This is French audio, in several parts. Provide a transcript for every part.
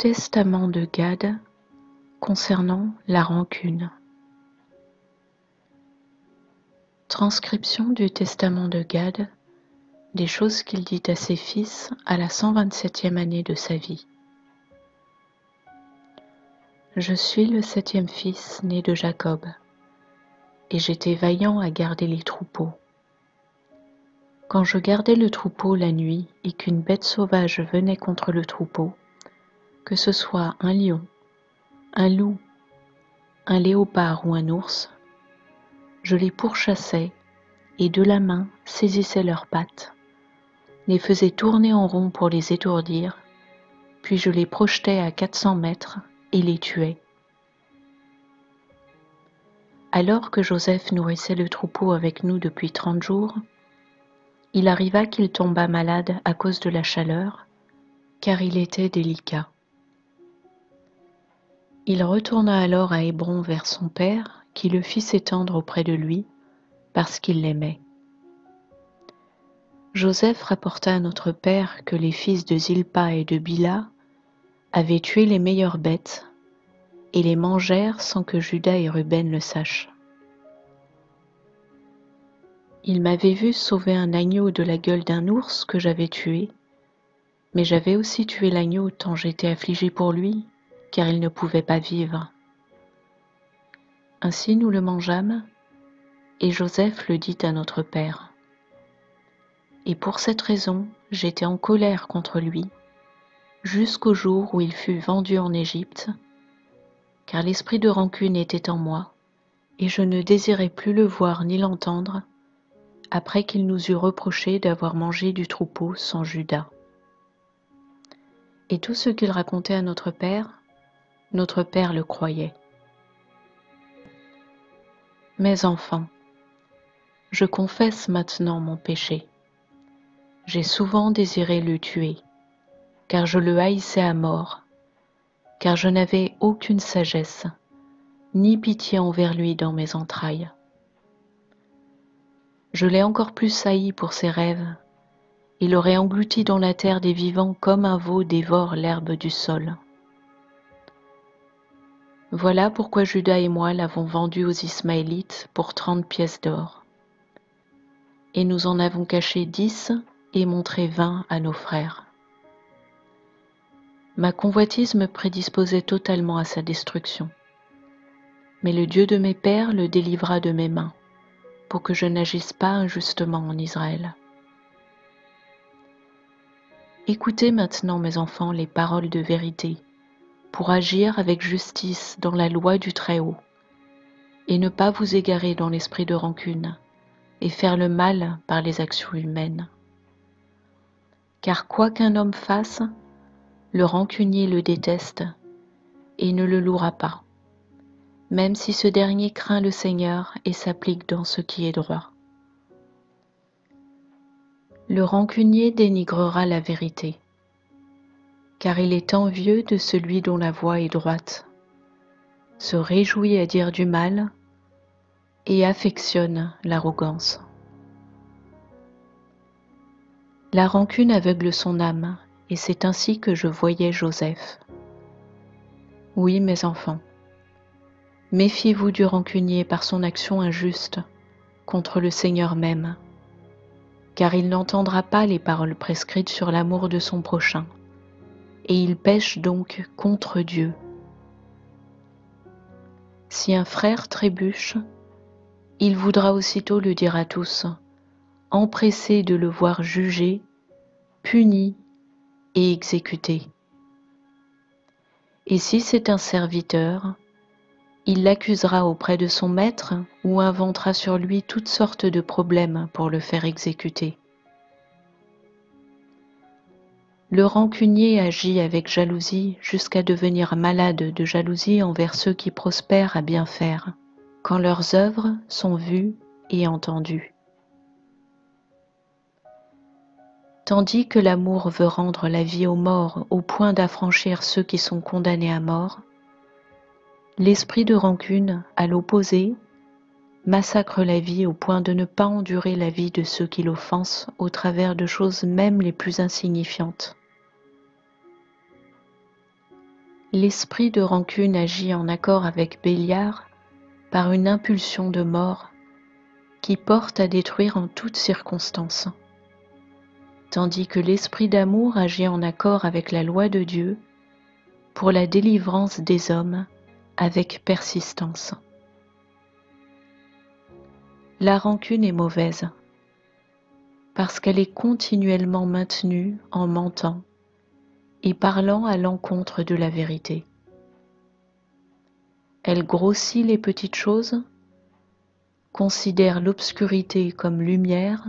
Testament de Gad concernant la rancune. Transcription du testament de Gad, des choses qu'il dit à ses fils à la 127e année de sa vie. Je suis le 7e fils né de Jacob, et j'étais vaillant à garder les troupeaux. Quand je gardais le troupeau la nuit et qu'une bête sauvage venait contre le troupeau, que ce soit un lion, un loup, un léopard ou un ours, je les pourchassais et de la main saisissais leurs pattes, les faisais tourner en rond pour les étourdir, puis je les projetais à 400 mètres et les tuais. Alors que Joseph nourrissait le troupeau avec nous depuis 30 jours, il arriva qu'il tomba malade à cause de la chaleur, car il était délicat. Il retourna alors à Hébron vers son père, qui le fit s'étendre auprès de lui, parce qu'il l'aimait. Joseph rapporta à notre père que les fils de Zilpa et de Bila avaient tué les meilleures bêtes et les mangèrent sans que Juda et Ruben le sachent. Il m'avait vu sauver un agneau de la gueule d'un ours que j'avais tué, mais j'avais aussi tué l'agneau tant j'étais affligé pour lui, car il ne pouvait pas vivre. Ainsi nous le mangeâmes, et Joseph le dit à notre père. Et pour cette raison, j'étais en colère contre lui, jusqu'au jour où il fut vendu en Égypte, car l'esprit de rancune était en moi, et je ne désirais plus le voir ni l'entendre, après qu'il nous eut reproché d'avoir mangé du troupeau sans Juda. Et tout ce qu'il racontait à notre père le croyait. Mes enfants, je confesse maintenant mon péché. J'ai souvent désiré le tuer, car je le haïssais à mort, car je n'avais aucune sagesse, ni pitié envers lui dans mes entrailles. Je l'ai encore plus haï pour ses rêves, et l'aurais englouti dans la terre des vivants comme un veau dévore l'herbe du sol. Voilà pourquoi Juda et moi l'avons vendu aux Ismaélites pour 30 pièces d'or. Et nous en avons caché 10 et montré 20 à nos frères. Ma convoitise me prédisposait totalement à sa destruction. Mais le Dieu de mes pères le délivra de mes mains, pour que je n'agisse pas injustement en Israël. Écoutez maintenant, mes enfants, les paroles de vérité, pour agir avec justice dans la loi du Très-Haut, et ne pas vous égarer dans l'esprit de rancune, et faire le mal par les actions humaines. Car quoi qu'un homme fasse, le rancunier le déteste, et ne le louera pas, même si ce dernier craint le Seigneur et s'applique dans ce qui est droit. Le rancunier dénigrera la vérité, car il est envieux de celui dont la voie est droite, se réjouit à dire du mal et affectionne l'arrogance. La rancune aveugle son âme, et c'est ainsi que je voyais Joseph. Oui, mes enfants, méfiez-vous du rancunier par son action injuste contre le Seigneur même, car il n'entendra pas les paroles prescrites sur l'amour de son prochain, et il pêche donc contre Dieu. Si un frère trébuche, il voudra aussitôt le dire à tous, empressé de le voir jugé, puni et exécuté. Et si c'est un serviteur, il l'accusera auprès de son maître ou inventera sur lui toutes sortes de problèmes pour le faire exécuter. Le rancunier agit avec jalousie jusqu'à devenir malade de jalousie envers ceux qui prospèrent à bien faire, quand leurs œuvres sont vues et entendues. Tandis que l'amour veut rendre la vie aux morts au point d'affranchir ceux qui sont condamnés à mort, l'esprit de rancune, à l'opposé, massacre la vie au point de ne pas endurer la vie de ceux qui l'offensent au travers de choses même les plus insignifiantes. L'esprit de rancune agit en accord avec Béliard par une impulsion de mort qui porte à détruire en toutes circonstances, tandis que l'esprit d'amour agit en accord avec la loi de Dieu pour la délivrance des hommes avec persistance. La rancune est mauvaise parce qu'elle est continuellement maintenue en mentant et parlant à l'encontre de la vérité. Elle grossit les petites choses, considère l'obscurité comme lumière,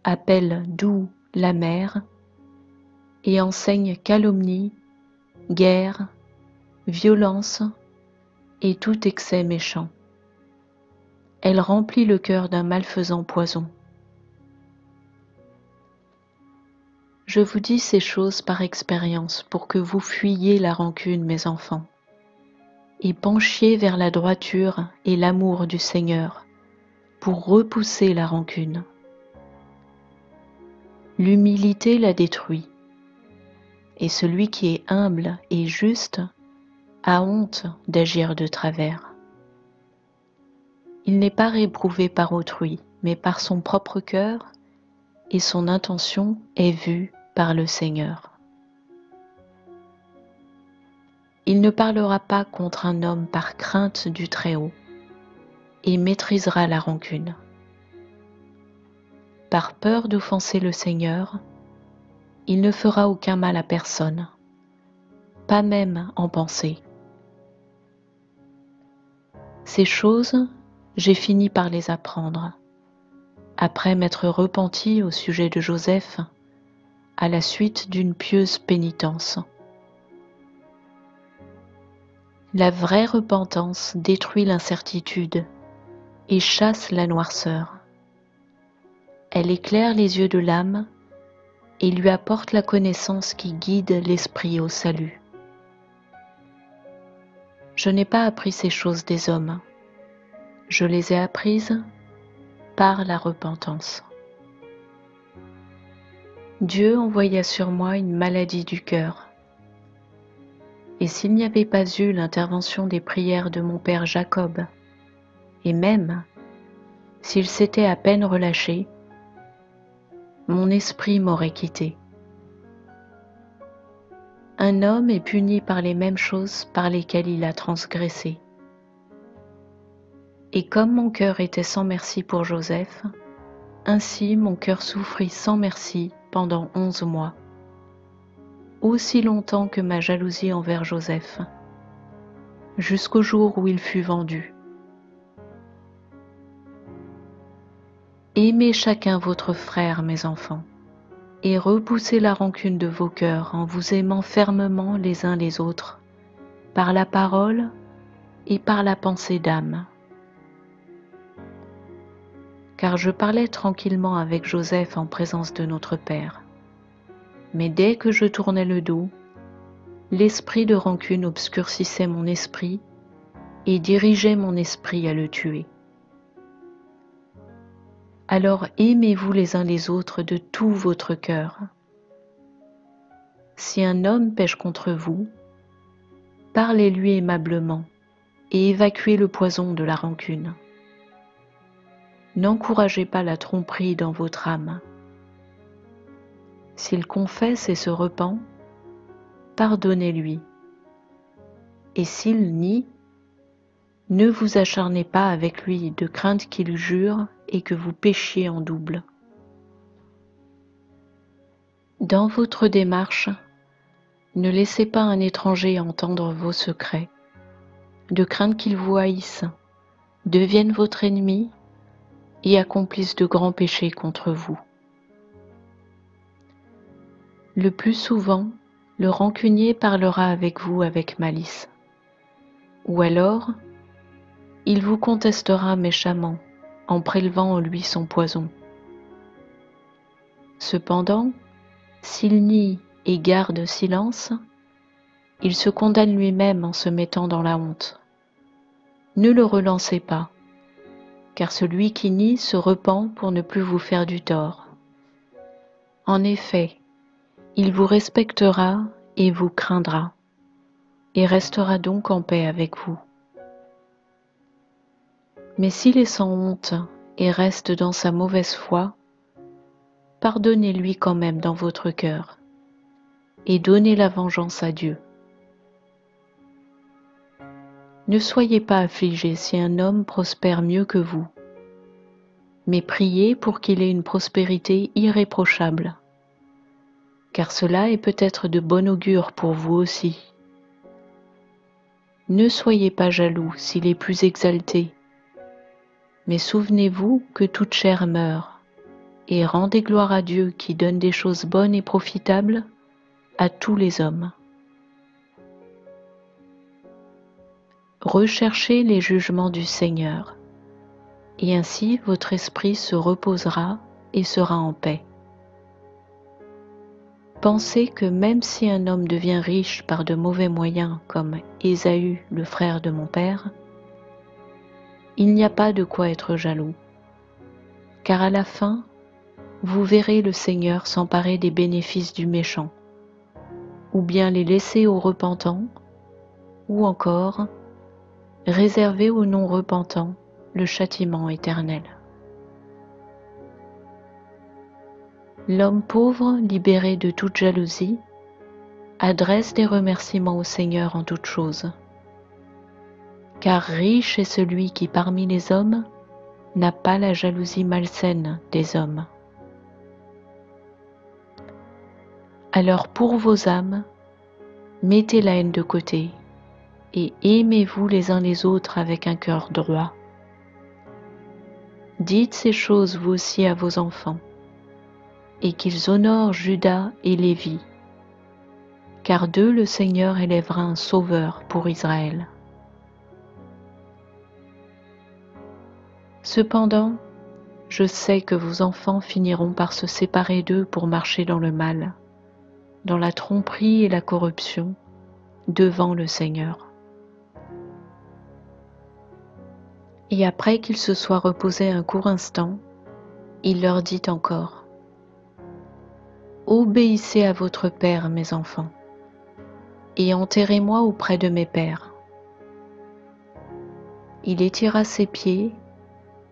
appelle doux la mer et enseigne calomnie, guerre, violence et tout excès méchant. Elle remplit le cœur d'un malfaisant poison. Je vous dis ces choses par expérience pour que vous fuyiez la rancune, mes enfants, et penchiez vers la droiture et l'amour du Seigneur pour repousser la rancune. L'humilité la détruit, et celui qui est humble et juste a honte d'agir de travers. Il n'est pas réprouvé par autrui, mais par son propre cœur, et son intention est vue par le Seigneur. Il ne parlera pas contre un homme par crainte du Très-Haut, et maîtrisera la rancune. Par peur d'offenser le Seigneur, il ne fera aucun mal à personne, pas même en pensée. Ces choses, j'ai fini par les apprendre, après m'être repenti au sujet de Joseph, à la suite d'une pieuse pénitence. La vraie repentance détruit l'incertitude et chasse la noirceur. Elle éclaire les yeux de l'âme et lui apporte la connaissance qui guide l'esprit au salut. Je n'ai pas appris ces choses des hommes, je les ai apprises par la repentance. Dieu envoya sur moi une maladie du cœur. Et s'il n'y avait pas eu l'intervention des prières de mon père Jacob, et même s'il s'était à peine relâché, mon esprit m'aurait quitté. Un homme est puni par les mêmes choses par lesquelles il a transgressé. Et comme mon cœur était sans merci pour Joseph, ainsi mon cœur souffrit sans merci pendant 11 mois, aussi longtemps que ma jalousie envers Joseph, jusqu'au jour où il fut vendu. Aimez chacun votre frère, mes enfants, et repoussez la rancune de vos cœurs en vous aimant fermement les uns les autres, par la parole et par la pensée d'âme. Car je parlais tranquillement avec Joseph en présence de notre Père. Mais dès que je tournais le dos, l'esprit de rancune obscurcissait mon esprit et dirigeait mon esprit à le tuer. Alors aimez-vous les uns les autres de tout votre cœur. Si un homme pêche contre vous, parlez-lui aimablement et évacuez le poison de la rancune. N'encouragez pas la tromperie dans votre âme. S'il confesse et se repent, pardonnez-lui. Et s'il nie, ne vous acharnez pas avec lui de crainte qu'il jure et que vous péchiez en double. Dans votre démarche, ne laissez pas un étranger entendre vos secrets, de crainte qu'il vous haïsse, devienne votre ennemi et accomplisse de grands péchés contre vous. Le plus souvent, le rancunier parlera avec vous avec malice, ou alors il vous contestera méchamment en prélevant en lui son poison. Cependant, s'il nie et garde silence, il se condamne lui-même en se mettant dans la honte. Ne le relancez pas, car celui qui nie se repent pour ne plus vous faire du tort. En effet, il vous respectera et vous craindra. et restera donc en paix avec vous. Mais s'il est sans honte et reste dans sa mauvaise foi, pardonnez-lui quand même dans votre cœur et donnez la vengeance à Dieu. Ne soyez pas affligés si un homme prospère mieux que vous, mais priez pour qu'il ait une prospérité irréprochable, car cela est peut-être de bon augure pour vous aussi. Ne soyez pas jaloux s'il est plus exalté, mais souvenez-vous que toute chair meurt, et rendez gloire à Dieu qui donne des choses bonnes et profitables à tous les hommes. Recherchez les jugements du Seigneur, et ainsi votre esprit se reposera et sera en paix. Pensez que même si un homme devient riche par de mauvais moyens comme Ésaü, le frère de mon père, il n'y a pas de quoi être jaloux, car à la fin, vous verrez le Seigneur s'emparer des bénéfices du méchant, ou bien les laisser aux repentants, ou encore réserver aux non-repentants le châtiment éternel. L'homme pauvre, libéré de toute jalousie, adresse des remerciements au Seigneur en toutes choses. Car riche est celui qui parmi les hommes n'a pas la jalousie malsaine des hommes. Alors pour vos âmes, mettez la haine de côté et aimez-vous les uns les autres avec un cœur droit. Dites ces choses vous aussi à vos enfants, et qu'ils honorent Juda et Lévi, car d'eux le Seigneur élèvera un sauveur pour Israël. Cependant, je sais que vos enfants finiront par se séparer d'eux pour marcher dans le mal, dans la tromperie et la corruption, devant le Seigneur. Et après qu'il se soit reposé un court instant, il leur dit encore : Obéissez à votre Père, mes enfants, et enterrez-moi auprès de mes pères. Il étira ses pieds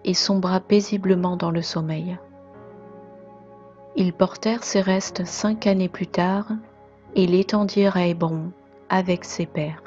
et sombra paisiblement dans le sommeil. Ils portèrent ses restes 5 années plus tard et l'étendirent à Hébron avec ses pères.